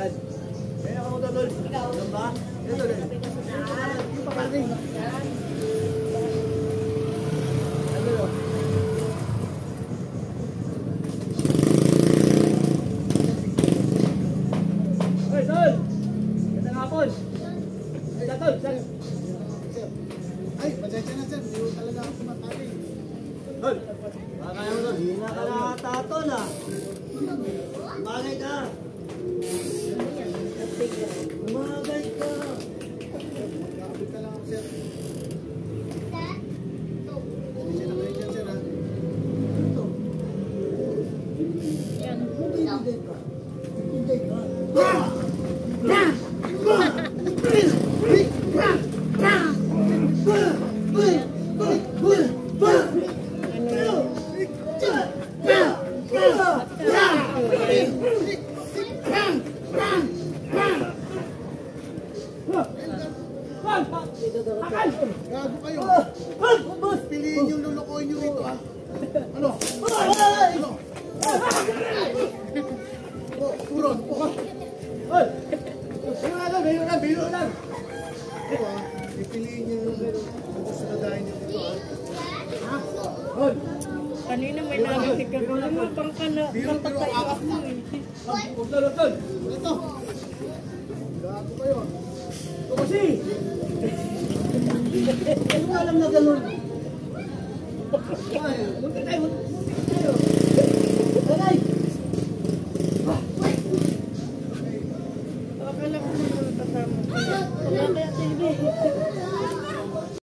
Yan. Kaya ako tol. Yan ba? Yan tol. Yung pakaling. Yan. Ano? Hoy, tol! Gandang hapon! Ay, tol! Ay, pasensya na sir. Hindi talaga ako sumatali. Tol! Baka kaya mo tol. Hina ka na ata tol ah. Umagay ka! Umagay ka! Nakapit ka lang ako sir. Pasensya na kayo dyan sir ha. Ito. Yan. Hindi ka. Hindi ka. Gago kayo. Piliin yung lulukoy nyo ito ha. Ano? Ano? Turon. Hoy! Biro lang! Ito ha. Pipiliin nyo yung gusto na dahil nyo ito ha. Hoy! Kanina may narinig ka ko naman pang kana kapatay ako eh. Huwag na lang tol! Ito. Gago kayo. Ito kasi! Hindi mo alam na gano'n. Munti tayo! Aray!